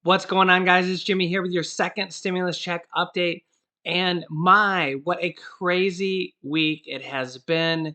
What's going on, guys? It's Jimmy here with your second stimulus check update. And what a crazy week it has been.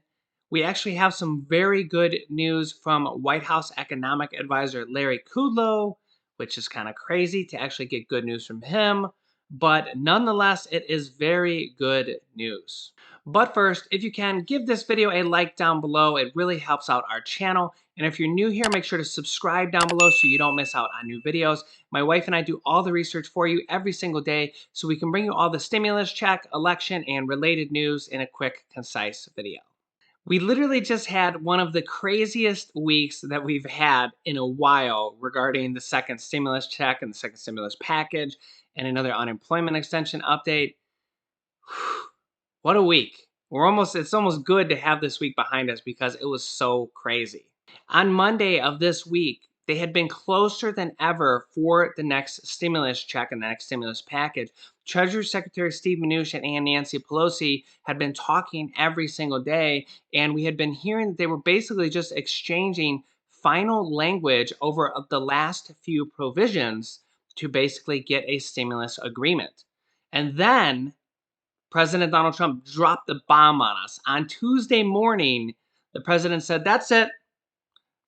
We actually have some very good news from White House economic advisor Larry Kudlow, which is kind of crazy to actually get good news from him. But nonetheless, it is very good news. But first, if you can, give this video a like down below. It really helps out our channel. And if you're new here, make sure to subscribe down below so you don't miss out on new videos. My wife and I do all the research for you every single day so we can bring you all the stimulus check, election, and related news in a quick, concise video. We literally just had one of the craziest weeks that we've had in a while regarding the second stimulus check and the second stimulus package and another unemployment extension update. What a week. It's almost good to have this week behind us because it was so crazy. On Monday of this week, they had been closer than ever for the next stimulus check and the next stimulus package. Treasury Secretary Steve Mnuchin and Nancy Pelosi had been talking every single day, and we had been hearing that they were basically just exchanging final language over the last few provisions to basically get a stimulus agreement. And then President Donald Trump dropped the bomb on us. On Tuesday morning, the president said, "That's it.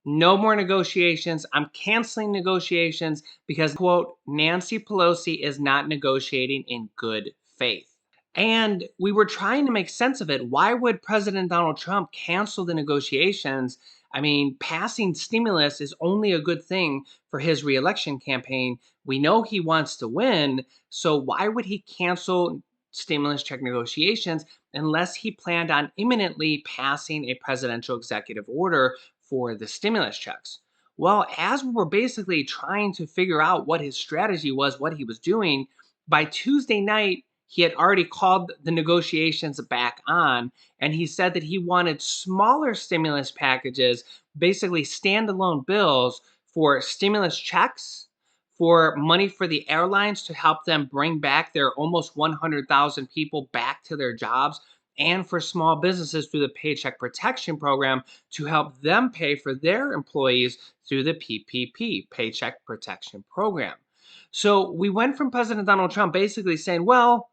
No more negotiations. I'm canceling negotiations because, quote, Nancy Pelosi is not negotiating in good faith." And we were trying to make sense of it. Why would President Donald Trump cancel the negotiations? I mean, passing stimulus is only a good thing for his reelection campaign. We know he wants to win. So why would he cancel stimulus check negotiations unless he planned on imminently passing a presidential executive order for the stimulus checks? Well, as we were basically trying to figure out what his strategy was, what he was doing, by Tuesday night, he had already called the negotiations back on, and he said that he wanted smaller stimulus packages, basically standalone bills for stimulus checks, for money for the airlines to help them bring back their almost 100,000 people back to their jobs, and for small businesses through the Paycheck Protection Program to help them pay for their employees through the PPP, Paycheck Protection Program. So we went from President Donald Trump basically saying, well,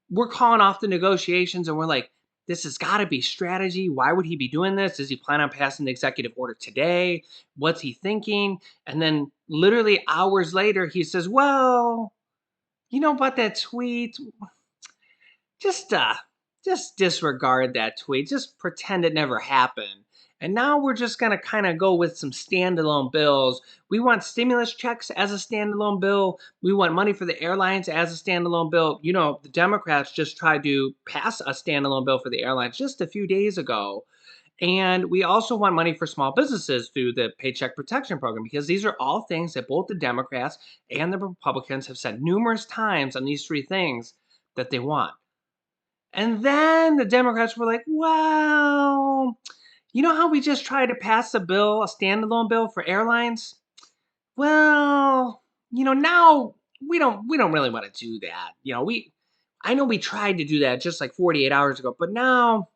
we're calling off the negotiations, and we're like, this has got to be strategy. Why would he be doing this? Does he plan on passing the executive order today? What's he thinking? And then literally hours later, he says, well, you know about that tweet? Just uh just disregard that tweet. Just pretend it never happened. And now we're just going to kind of go with some standalone bills. We want stimulus checks as a standalone bill. We want money for the airlines as a standalone bill. You know, the Democrats just tried to pass a standalone bill for the airlines just a few days ago. And we also want money for small businesses through the Paycheck Protection Program, because these are all things that both the Democrats and the Republicans have said numerous times on these three things that they want. And then the Democrats were like, well, you know how we just tried to pass a bill, a standalone bill for airlines? Well, now we don't really want to do that. I know we tried to do that just like 48 hours ago, but now,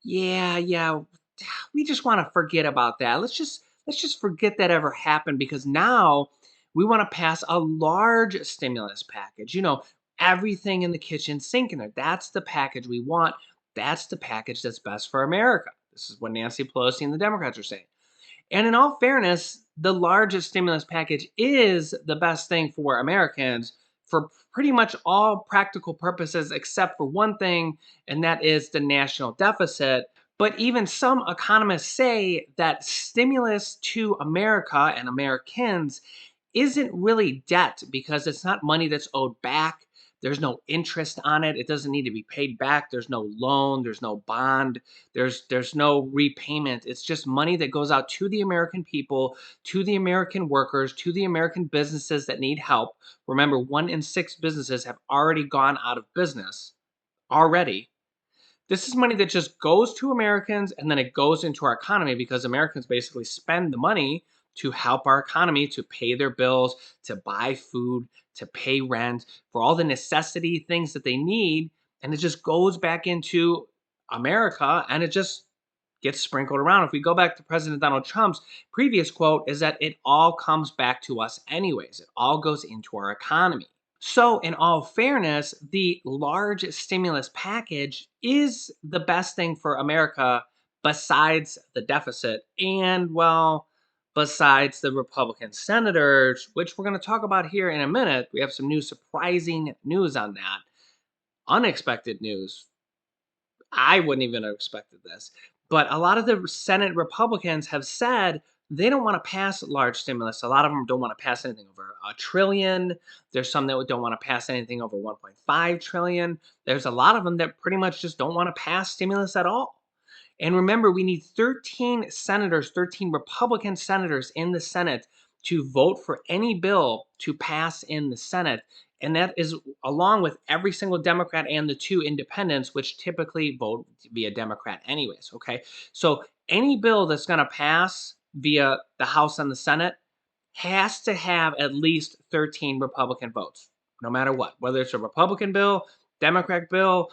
yeah, we just want to forget about that. Let's just forget that ever happened, because now we want to pass a large stimulus package. Everything in the kitchen sink in there. That's the package we want. That's the package that's best for America. This is what Nancy Pelosi and the Democrats are saying. And in all fairness, the largest stimulus package is the best thing for Americans for pretty much all practical purposes, except for one thing, and that is the national deficit. But even some economists say that stimulus to America and Americans isn't really debt, because it's not money that's owed back. There's no interest on it. It doesn't need to be paid back. There's no loan. There's no bond. There's no repayment. It's just money that goes out to the American people, to the American workers, to the American businesses that need help. Remember, 1 in 6 businesses have already gone out of business already. This is money that just goes to Americans, and then it goes into our economy, because Americans basically spend the money to help our economy, to pay their bills, to buy food, to pay rent, for all the necessity things that they need. And it just goes back into America, and it just gets sprinkled around. If we go back to President Donald Trump's previous quote, is that it all comes back to us anyways. It all goes into our economy. So, in all fairness, the large stimulus package is the best thing for America besides the deficit and, well, besides the Republican senators, which we're going to talk about here in a minute. We have some new surprising news on that. Unexpected news. I wouldn't even have expected this. But a lot of the Senate Republicans have said they don't want to pass large stimulus. A lot of them don't want to pass anything over a trillion. There's some that don't want to pass anything over 1.5 trillion. There's a lot of them that pretty much just don't want to pass stimulus at all. And remember, we need 13 senators, 13 Republican senators in the Senate to vote for any bill to pass in the Senate. And that is along with every single Democrat and the two independents, which typically vote via Democrat, anyways. Okay. So any bill that's going to pass via the House and the Senate has to have at least 13 Republican votes, no matter what, whether it's a Republican bill, Democrat bill,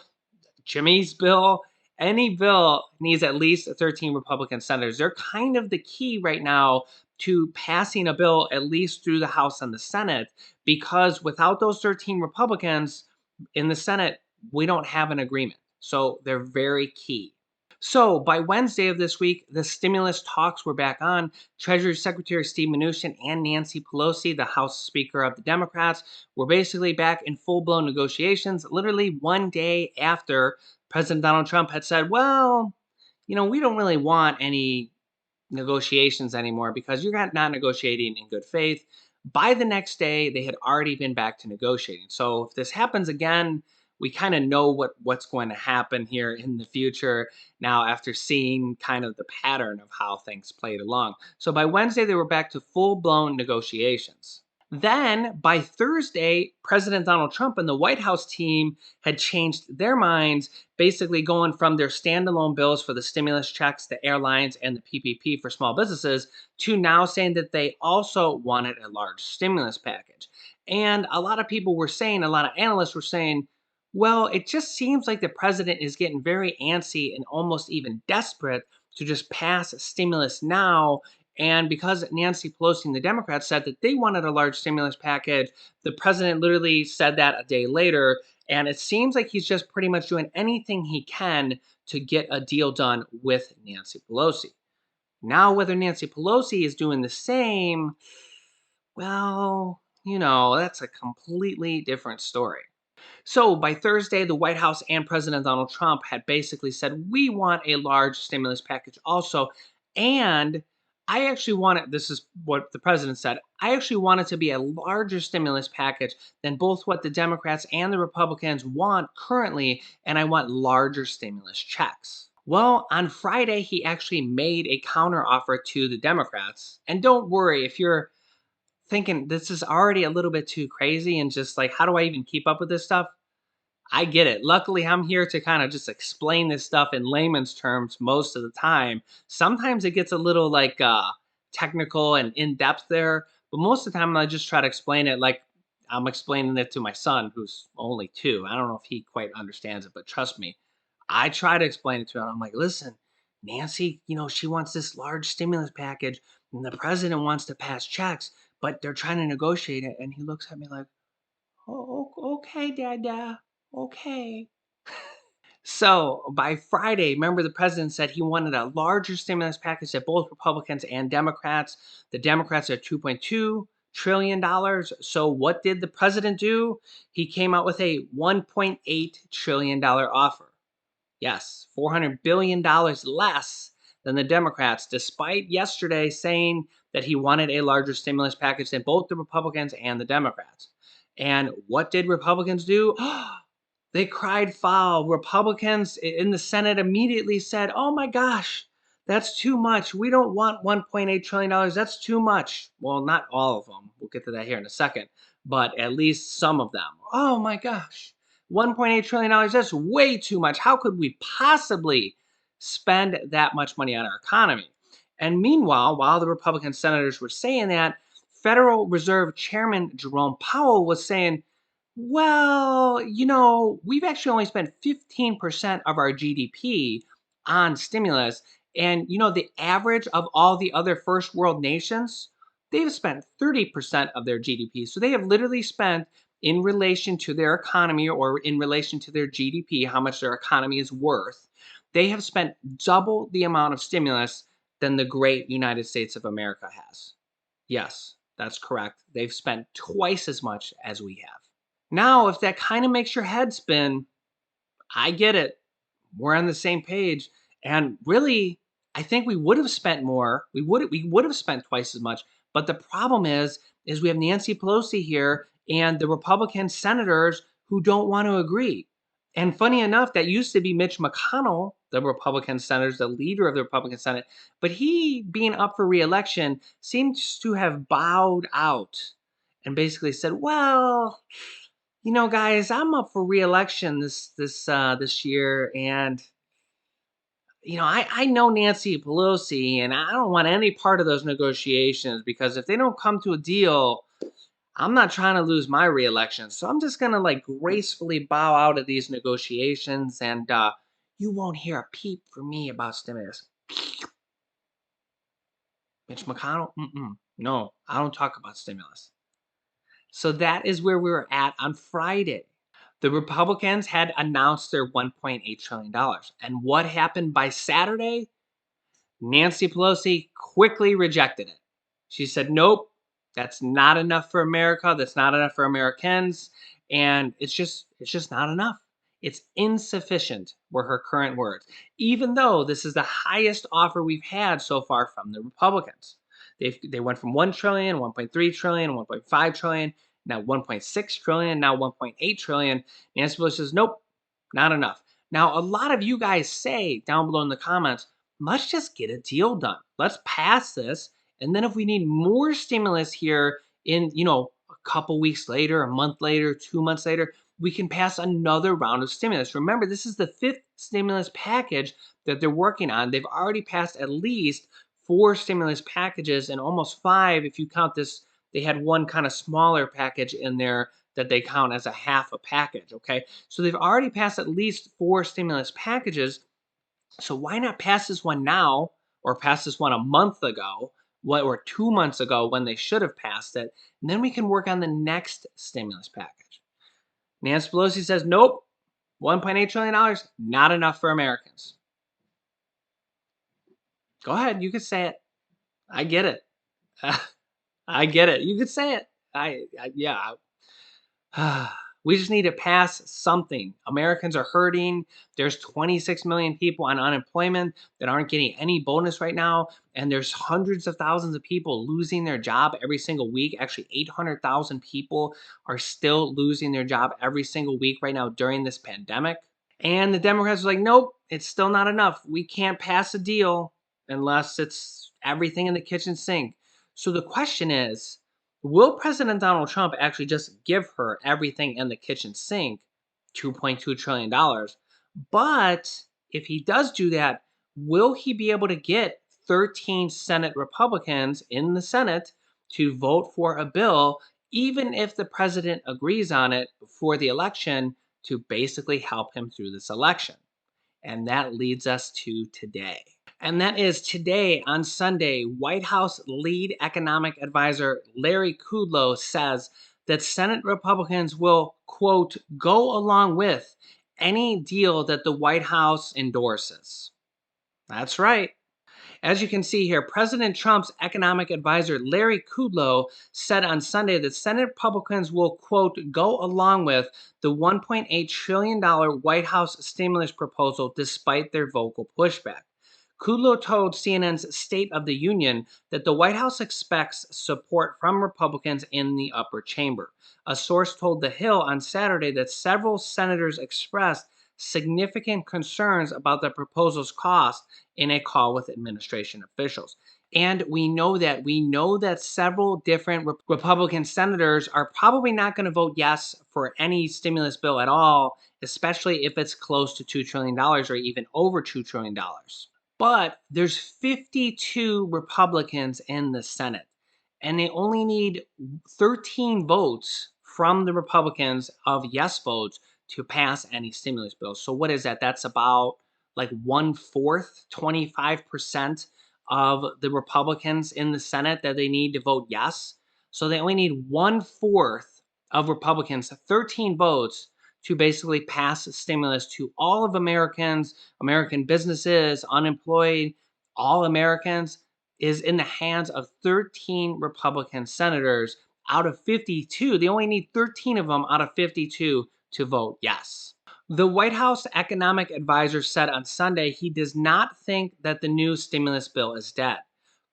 Jimmy's bill, any bill needs at least 13 Republican senators. They're kind of the key right now to passing a bill at least through the House and the Senate, because without those 13 Republicans in the Senate, we don't have an agreement. So they're very key. So by Wednesday of this week, the stimulus talks were back on. Treasury Secretary Steve Mnuchin and Nancy Pelosi, the House Speaker of the Democrats, were basically back in full-blown negotiations literally one day after President Donald Trump had said, well, we don't really want any negotiations anymore because you're not negotiating in good faith. By the next day, they had already been back to negotiating. So if this happens again, we kind of know what's going to happen here in the future now after seeing kind of the pattern of how things played along. So by Wednesday, they were back to full-blown negotiations. Then by Thursday, President Donald Trump and the White House team had changed their minds, basically going from their standalone bills for the stimulus checks, the airlines, and the PPP for small businesses to now saying that they also wanted a large stimulus package. And a lot of people were saying, a lot of analysts were saying, well, it just seems like the president is getting very antsy and almost even desperate to just pass stimulus now. And because Nancy Pelosi and the Democrats said that they wanted a large stimulus package, the president literally said that a day later. And it seems like he's just pretty much doing anything he can to get a deal done with Nancy Pelosi. Now, whether Nancy Pelosi is doing the same, well, that's a completely different story. So by Thursday, the White House and President Donald Trump had basically said, we want a large stimulus package also. And I actually want it, this is what the president said, I actually want it to be a larger stimulus package than both what the Democrats and the Republicans want currently, and I want larger stimulus checks. Well, on Friday, he actually made a counteroffer to the Democrats. And don't worry, if you're thinking this is already a little bit too crazy and just like, how do I even keep up with this stuff? I get it. Luckily, I'm here to kind of just explain this stuff in layman's terms most of the time. Sometimes it gets a little like technical and in depth there, but most of the time I just try to explain it like I'm explaining it to my son, who's only 2. I don't know if he quite understands it, but trust me, I try to explain it to him. I'm like, listen, Nancy, she wants this large stimulus package, and the president wants to pass checks, but they're trying to negotiate it. And he looks at me like, oh, okay, Dada. Okay. So by Friday, remember the president said he wanted a larger stimulus package that both Republicans and Democrats. The Democrats are $2.2 trillion. So what did the president do? He came out with a $1.8 trillion offer. Yes, $400 billion less than the Democrats, despite yesterday saying that he wanted a larger stimulus package than both the Republicans and the Democrats. And what did Republicans do? They cried foul. Republicans in the Senate immediately said, oh my gosh, that's too much. We don't want $1.8 trillion. That's too much. Well, not all of them. We'll get to that here in a second, but at least some of them. Oh my gosh, $1.8 trillion. That's way too much. How could we possibly spend that much money on our economy? And meanwhile, while the Republican senators were saying that, Federal Reserve Chairman Jerome Powell was saying, well, we've actually only spent 15% of our GDP on stimulus, And the average of all the other first world nations, they've spent 30% of their GDP. So they have literally spent, in relation to their economy or in relation to their GDP, how much their economy is worth, they have spent double the amount of stimulus than the great United States of America has. Yes, that's correct. They've spent twice as much as we have. Now, if that kind of makes your head spin, I get it. We're on the same page. And really, I think we would have spent more. We would have spent twice as much. But the problem is we have Nancy Pelosi here and the Republican senators who don't want to agree. And funny enough, that used to be Mitch McConnell, the Republican senator, the leader of the Republican Senate. But he, being up for reelection, seems to have bowed out and basically said, "Well, guys, I'm up for reelection this year, and I know Nancy Pelosi, and I don't want any part of those negotiations because if they don't come to a deal, I'm not trying to lose my reelection. So I'm just gonna like gracefully bow out of these negotiations, and you won't hear a peep from me about stimulus." Mitch McConnell, no, I don't talk about stimulus. So that is where we were at on Friday. The Republicans had announced their $1.8 trillion dollars. And what happened by Saturday? Nancy Pelosi quickly rejected it. She said, "Nope, that's not enough for America. That's not enough for Americans, and it's just not enough. It's insufficient," were her current words. Even though this is the highest offer we've had so far from the Republicans. They went from 1 trillion, 1.3 trillion, 1.5 trillion, now 1.6 trillion, now 1.8 trillion. Nancy Pelosi says, "Nope, not enough." Now, a lot of you guys say down below in the comments, let's just get a deal done. Let's pass this. And then if we need more stimulus here in, a couple weeks later, a month later, 2 months later, we can pass another round of stimulus. Remember, this is the fifth stimulus package that they're working on. They've already passed at least four stimulus packages and almost five if you count this. They had one kind of smaller package in there that they count as a half a package. Okay. So they've already passed at least four stimulus packages. So why not pass this one now or pass this one a month ago or 2 months ago when they should have passed it? And then we can work on the next stimulus package. Nancy Pelosi says, "Nope, $1.8 trillion, dollars, not enough for Americans." Go ahead. You can say it. I get it. I get it. You could say it. Yeah. We just need to pass something. Americans are hurting. There's 26 million people on unemployment that aren't getting any bonus right now. And there's hundreds of thousands of people losing their job every single week. Actually, 800,000 people are still losing their job every single week right now during this pandemic. And the Democrats are like, "Nope, it's still not enough. We can't pass a deal unless it's everything in the kitchen sink." So the question is, will President Donald Trump actually just give her everything in the kitchen sink, $2.2 trillion? Dollars? But if he does do that, will he be able to get 13 Senate Republicans in the Senate to vote for a bill, even if the president agrees on it before the election, to basically help him through this election? And that leads us to today. And that is today on Sunday, White House lead economic advisor Larry Kudlow says that Senate Republicans will, quote, "go along with any deal that the White House endorses." That's right. As you can see here, President Trump's economic advisor, Larry Kudlow, said on Sunday that Senate Republicans will, quote, "go along with the $1.8 trillion White House stimulus proposal despite their vocal pushback." Kudlow told CNN's State of the Union that the White House expects support from Republicans in the upper chamber. A source told The Hill on Saturday that several senators expressed significant concerns about the proposal's cost in a call with administration officials. And we know that several different Republican senators are probably not going to vote yes for any stimulus bill at all, especially if it's close to $2 trillion dollars or even over $2 trillion dollars. But there's 52 Republicans in the Senate, and they only need 13 votes from the Republicans of yes votes to pass any stimulus bills. So what is that? That's about like 1/4, 25% of the Republicans in the Senate that they need to vote yes. So they only need 1/4 of Republicans, 13 votes, to basically pass stimulus to all of Americans, American businesses, unemployed, all Americans, is in the hands of 13 Republican senators out of 52. They only need 13 of them out of 52 to vote yes. The White House economic advisor said on Sunday he does not think that the new stimulus bill is dead.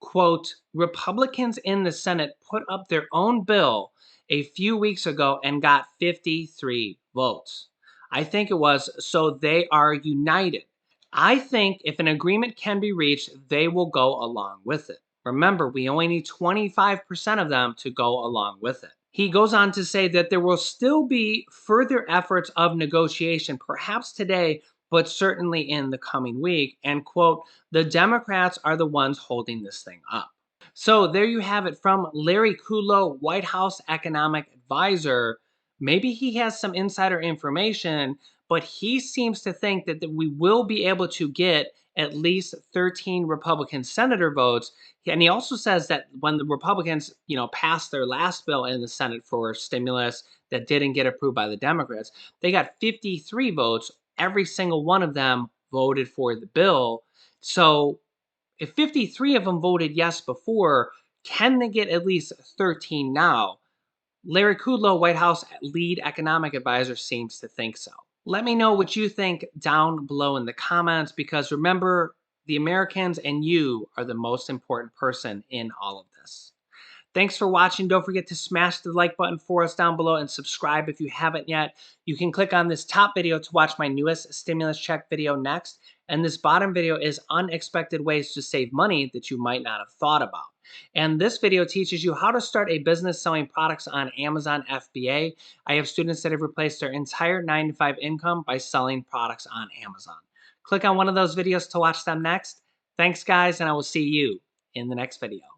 Quote, Republicans in the Senate put up their own bill a few weeks ago and got 53 votes. I think it was, so they are united. I think if an agreement can be reached, they will go along with it. Remember, we only need 25% of them to go along with it. He goes on to say that there will still be further efforts of negotiation, perhaps today, but certainly in the coming week. And quote, the Democrats are the ones holding this thing up. So there you have it from Larry Kudlow, White House economic advisor. Maybe he has some insider information, but he seems to think that we will be able to get at least 13 Republican senator votes. And he also says that when the Republicans, passed their last bill in the Senate for stimulus that didn't get approved by the Democrats, they got 53 votes. Every single one of them voted for the bill. So if 53 of them voted yes before, can they get at least 13 now? Larry Kudlow, White House lead economic advisor, seems to think so. Let me know what you think down below in the comments, because remember, the Americans and you are the most important person in all of this. Thanks for watching. Don't forget to smash the like button for us down below and subscribe if you haven't yet. You can click on this top video to watch my newest stimulus check video next. And this bottom video is unexpected ways to save money that you might not have thought about. And this video teaches you how to start a business selling products on Amazon FBA. I have students that have replaced their entire 9-to-5 income by selling products on Amazon. Click on one of those videos to watch them next. Thanks, guys, and I will see you in the next video.